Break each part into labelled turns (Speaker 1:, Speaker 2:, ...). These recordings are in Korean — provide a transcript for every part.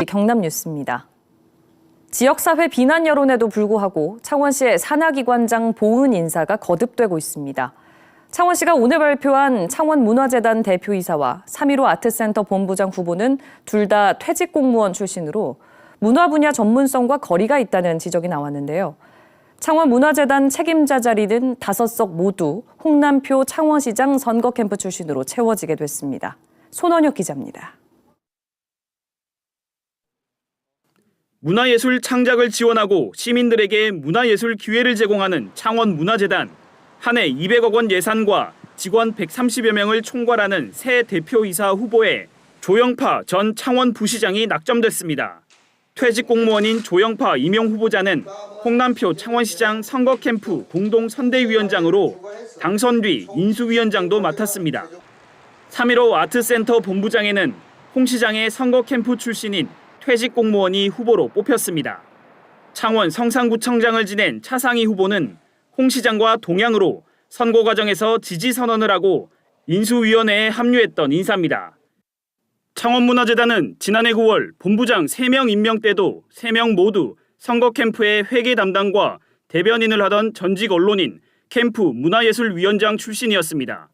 Speaker 1: 경남 뉴스입니다. 지역사회 비난 여론에도 불구하고 창원시의 산하기관장 보은 인사가 거듭되고 있습니다. 창원시가 오늘 발표한 창원문화재단 대표이사와 3.15 아트센터 본부장 후보는 둘 다 퇴직 공무원 출신으로 문화 분야 전문성과 거리가 있다는 지적이 나왔는데요. 창원문화재단 책임자 자리는 5석 모두 홍남표 창원시장 선거 캠프 출신으로 채워지게 됐습니다. 손원혁 기자입니다.
Speaker 2: 문화예술 창작을 지원하고 시민들에게 문화예술 기회를 제공하는 창원문화재단. 한 해 200억 원 예산과 직원 130여 명을 총괄하는 새 대표이사 후보에 조영파 전 창원 부시장이 낙점됐습니다. 퇴직 공무원인 조영파 임용 후보자는 홍남표 창원시장 선거 캠프 공동 선대위원장으로 당선 뒤 인수위원장도 맡았습니다. 3.15 아트센터 본부장에는 홍 시장의 선거 캠프 출신인 퇴직 공무원이 후보로 뽑혔습니다. 창원 성산구청장을 지낸 차상희 후보는 홍 시장과 동양으로 선거 과정에서 지지 선언을 하고 인수위원회에 합류했던 인사입니다. 창원문화재단은 지난해 9월 본부장 3명 임명 때도 3명 모두 선거 캠프의 회계 담당과 대변인을 하던 전직 언론인 캠프 문화예술위원장 출신이었습니다.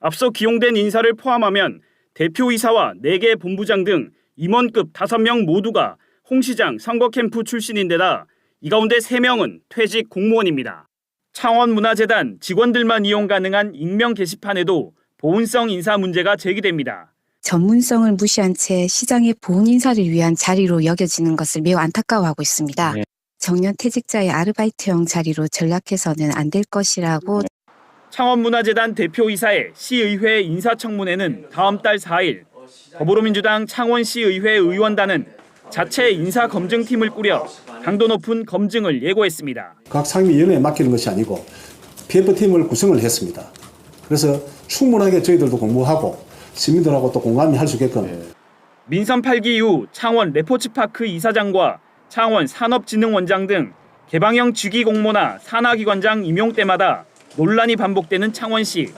Speaker 2: 앞서 기용된 인사를 포함하면 대표이사와 4개 본부장 등 임원급 5명 모두가 홍 시장 선거 캠프 출신인데다 이 가운데 3명은 퇴직 공무원입니다. 창원문화재단 직원들만 이용 가능한 익명 게시판에도 보훈성 인사 문제가 제기됩니다.
Speaker 3: 전문성을 무시한 채 시장의 보훈 인사를 위한 자리로 여겨지는 것을 매우 안타까워하고 있습니다. 정년 퇴직자의 아르바이트형 자리로 전락해서는 안 될 것이라고.
Speaker 2: 창원문화재단 대표이사의 시의회 인사청문회는 다음 달 4일, 더불어민주당 창원시의회 의원단은 자체 인사검증팀을 꾸려 강도 높은 검증을 예고했습니다.
Speaker 4: 각 상임위원회에 맡기는 것이 아니고 PF팀을 구성을 했습니다. 그래서 충분하게 저희들도 공부하고 시민들하고 또 공감이 할 수 있게끔.
Speaker 2: 민선 8기 이후 창원 레포츠파크 이사장과 창원 산업진흥원장 등 개방형 직위 공모나 산하기관장 임용 때마다 논란이 반복되는 창원시.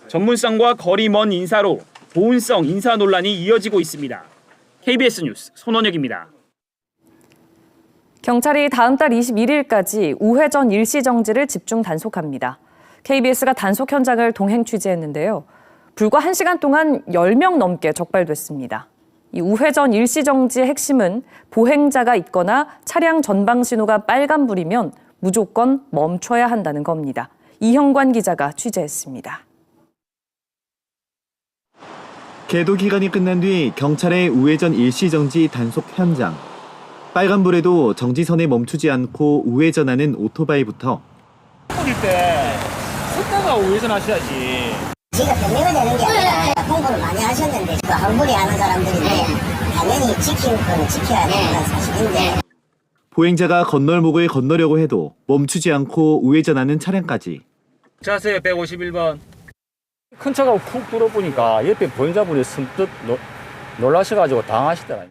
Speaker 2: 전문성과 거리 먼 인사로 보훈성 인사 논란이 이어지고 있습니다. KBS 뉴스 손원혁입니다.
Speaker 1: 경찰이 다음 달 21일까지 우회전 일시정지를 집중 단속합니다. KBS가 단속 현장을 동행 취재했는데요. 불과 1시간 동안 10명 넘게 적발됐습니다. 이 우회전 일시정지의 핵심은 보행자가 있거나 차량 전방 신호가 빨간불이면 무조건 멈춰야 한다는 겁니다. 이형관 기자가 취재했습니다.
Speaker 5: 계도 기간이 끝난 뒤 경찰의 우회전 일시정지 단속 현장. 빨간불에도 정지선에 멈추지 않고 우회전하는 오토바이부터
Speaker 6: 어릴 때 섰다가 우회전하셔야지.
Speaker 7: 지가 변명이 되는 게 아니라 홍보를 많이 하셨는데 항불이 하는 사람들인데 당연히 지킬 건 지켜야 되는 건 사실인데.
Speaker 5: 보행자가 건널목을 건너려고 해도 멈추지 않고 우회전하는 차량까지.
Speaker 6: 자세 151번. 큰 차가 훅 들어보니까 옆에 보행자분이 선뜻 놀라셔가지고 당하시더라고요.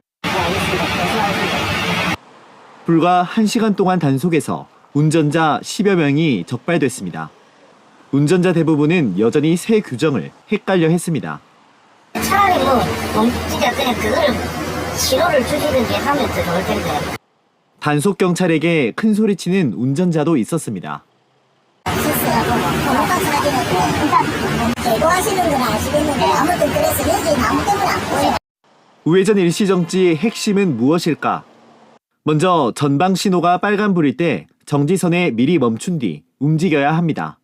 Speaker 5: 불과 1시간 동안 단속에서 운전자 10여 명이 적발됐습니다. 운전자 대부분은 여전히 새 규정을 헷갈려 했습니다.
Speaker 7: 차라리 멈추자 그냥 그거를 신호를 주시든지 하면 더 좋을 텐데.
Speaker 5: 단속 경찰에게 큰 소리치는 운전자도 있었습니다.
Speaker 7: 개도하시는 건 아시겠는데 아무튼 그래서 여기 아무 때문에 안 보여요.
Speaker 5: 우회전 일시정지의 핵심은 무엇일까? 먼저 전방 신호가 빨간불일 때 정지선에 미리 멈춘 뒤 움직여야 합니다.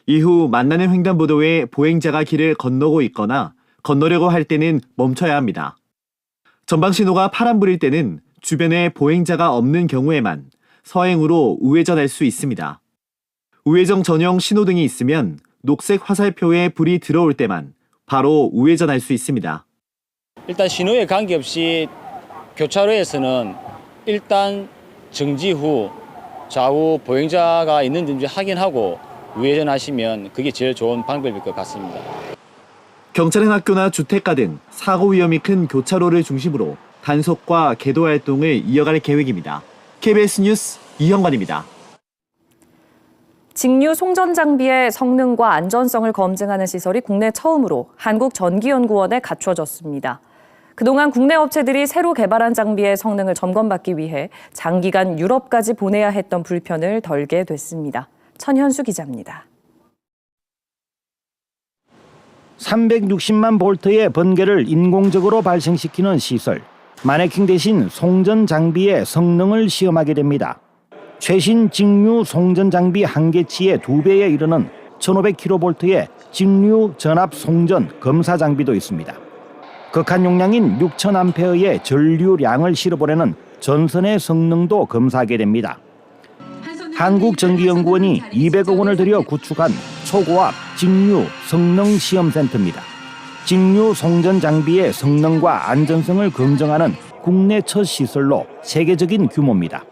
Speaker 5: 이후 만나는 횡단보도에 보행자가 길을 건너고 있거나 건너려고 할 때는 멈춰야 합니다. 전방 신호가 파란불일 때는 주변에 보행자가 없는 경우에만 서행으로 우회전할 수 있습니다. 우회전 전용 신호등이 있으면 녹색 화살표에 불이 들어올 때만 바로 우회전할 수 있습니다.
Speaker 6: 일단 신호에 관계없이 교차로에서는 일단 정지 후 좌우 보행자가 있는지 확인하고 우회전하시면 그게 제일 좋은 방법일 것 같습니다.
Speaker 5: 경찰은 학교나 주택가 등 사고 위험이 큰 교차로를 중심으로 단속과 계도 활동을 이어갈 계획입니다. KBS 뉴스 이형관입니다.
Speaker 1: 직류 송전 장비의 성능과 안전성을 검증하는 시설이 국내 처음으로 한국전기연구원에 갖춰졌습니다. 그동안 국내 업체들이 새로 개발한 장비의 성능을 점검받기 위해 장기간 유럽까지 보내야 했던 불편을 덜게 됐습니다. 천현수 기자입니다.
Speaker 8: 360만 볼트의 번개를 인공적으로 발생시키는 시설, 마네킹 대신 송전 장비의 성능을 시험하게 됩니다. 최신 직류 송전 장비 한계치의 2배에 이르는 1500kV의 직류 전압 송전 검사 장비도 있습니다. 극한 용량인 6000A의 전류량을 실어보내는 전선의 성능도 검사하게 됩니다. 한국전기연구원이 200억 원을 들여 구축한 초고압 직류 성능시험센터입니다. 직류 송전 장비의 성능과 안전성을 검증하는 국내 첫 시설로 세계적인 규모입니다.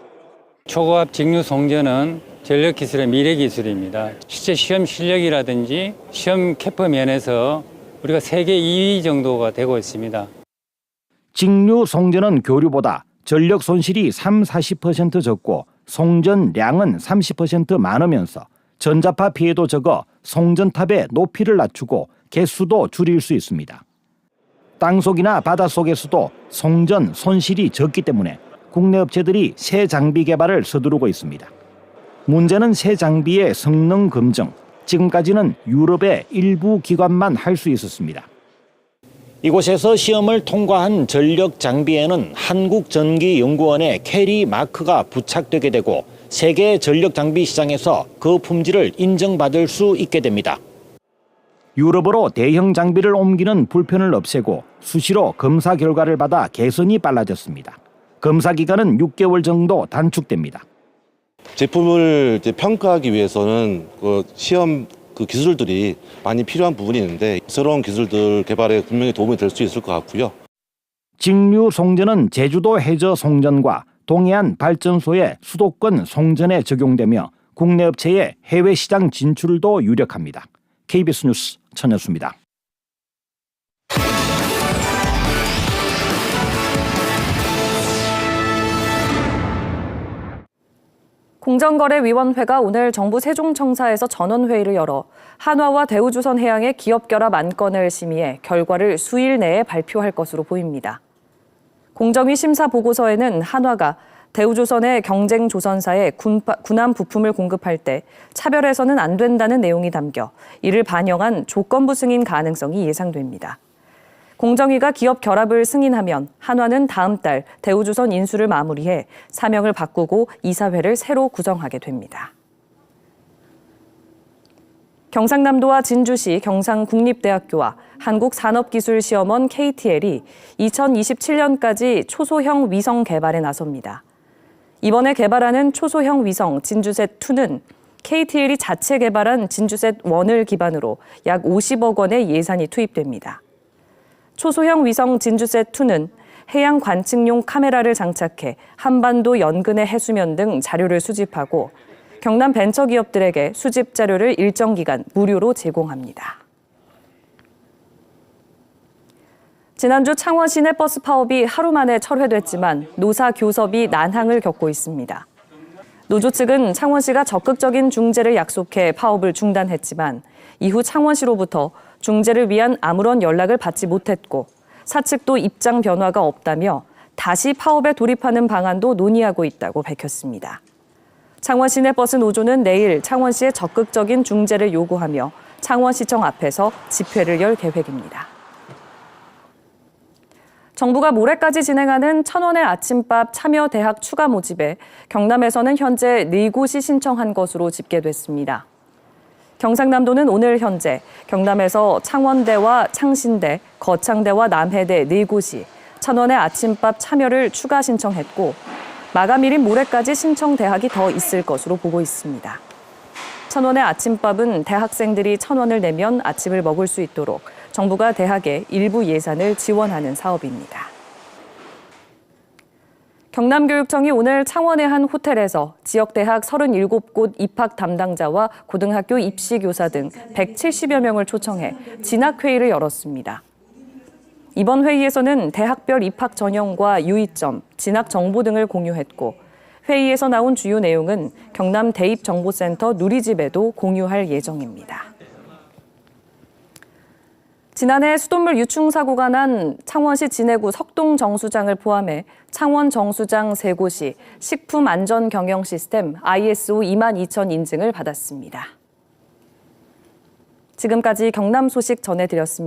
Speaker 9: 초고압 직류 송전은 전력 기술의 미래 기술입니다. 실제 시험 실력이라든지 시험 캐파 면에서 우리가 세계 2위 정도가 되고 있습니다.
Speaker 8: 직류 송전은 교류보다 전력 손실이 30-40% 적고 송전량은 30% 많으면서 전자파 피해도 적어 송전탑의 높이를 낮추고 개수도 줄일 수 있습니다. 땅속이나 바닷속에서도 송전 손실이 적기 때문에 국내 업체들이 새 장비 개발을 서두르고 있습니다. 문제는 새 장비의 성능 검증, 지금까지는 유럽의 일부 기관만 할 수 있었습니다. 이곳에서 시험을 통과한 전력 장비에는 한국전기연구원의 캐리 마크가 부착되게 되고 세계 전력 장비 시장에서 그 품질을 인정받을 수 있게 됩니다. 유럽으로 대형 장비를 옮기는 불편을 없애고 수시로 검사 결과를 받아 개선이 빨라졌습니다. 검사 기간은 6개월 정도 단축됩니다.
Speaker 10: 제품을 평가하기 위해서는 시험 기술들이 많이 필요한 부분이 있는데 새로운 기술들 개발에 분명히 도움이 될 수 있을 것 같고요.
Speaker 8: 직류 송전은 제주도 해저 송전과 동해안 발전소의 수도권 송전에 적용되며 국내 업체의 해외 시장 진출도 유력합니다. KBS 뉴스 천현수입니다.
Speaker 1: 공정거래위원회가 오늘 정부 세종청사에서 전원회의를 열어 한화와 대우조선해양의 기업결합 안건을 심의해 결과를 수일 내에 발표할 것으로 보입니다. 공정위 심사 보고서에는 한화가 대우조선의 경쟁조선사에 군함 부품을 공급할 때 차별해서는 안 된다는 내용이 담겨 이를 반영한 조건부 승인 가능성이 예상됩니다. 공정위가 기업 결합을 승인하면 한화는 다음 달 대우조선 인수를 마무리해 사명을 바꾸고 이사회를 새로 구성하게 됩니다. 경상남도와 진주시 경상국립대학교와 한국산업기술시험원 KTL이 2027년까지 초소형 위성 개발에 나섭니다. 이번에 개발하는 초소형 위성 진주셋2는 KTL이 자체 개발한 진주셋1을 기반으로 약 50억 원의 예산이 투입됩니다. 초소형 위성 진주셋2는 해양 관측용 카메라를 장착해 한반도 연근의 해수면 등 자료를 수집하고 경남 벤처기업들에게 수집 자료를 일정 기간 무료로 제공합니다. 지난주 창원 시내버스 파업이 하루 만에 철회됐지만 노사 교섭이 난항을 겪고 있습니다. 노조 측은 창원시가 적극적인 중재를 약속해 파업을 중단했지만 이후 창원시로부터 중재를 위한 아무런 연락을 받지 못했고 사측도 입장 변화가 없다며 다시 파업에 돌입하는 방안도 논의하고 있다고 밝혔습니다. 창원 시내버스 노조는 내일 창원시의 적극적인 중재를 요구하며 창원시청 앞에서 집회를 열 계획입니다. 정부가 모레까지 진행하는 1,000원의 아침밥 참여 대학 추가 모집에 경남에서는 현재 4곳이 신청한 것으로 집계됐습니다. 경상남도는 오늘 현재 경남에서 창원대와 창신대, 거창대와 남해대 4곳이 1,000원의 아침밥 참여를 추가 신청했고 마감일인 모레까지 신청 대학이 더 있을 것으로 보고 있습니다. 1,000원의 아침밥은 대학생들이 1,000원을 내면 아침을 먹을 수 있도록 정부가 대학에 일부 예산을 지원하는 사업입니다. 경남교육청이 오늘 창원의 한 호텔에서 지역대학 37곳 입학 담당자와 고등학교 입시교사 등 170여 명을 초청해 진학회의를 열었습니다. 이번 회의에서는 대학별 입학 전형과 유의점, 진학 정보 등을 공유했고 회의에서 나온 주요 내용은 경남 대입정보센터 누리집에도 공유할 예정입니다. 지난해 수돗물 유충 사고가 난 창원시 진해구 석동 정수장을 포함해 창원 정수장 3곳이 식품안전경영 시스템 ISO 22000 인증을 받았습니다. 지금까지 경남 소식 전해드렸습니다.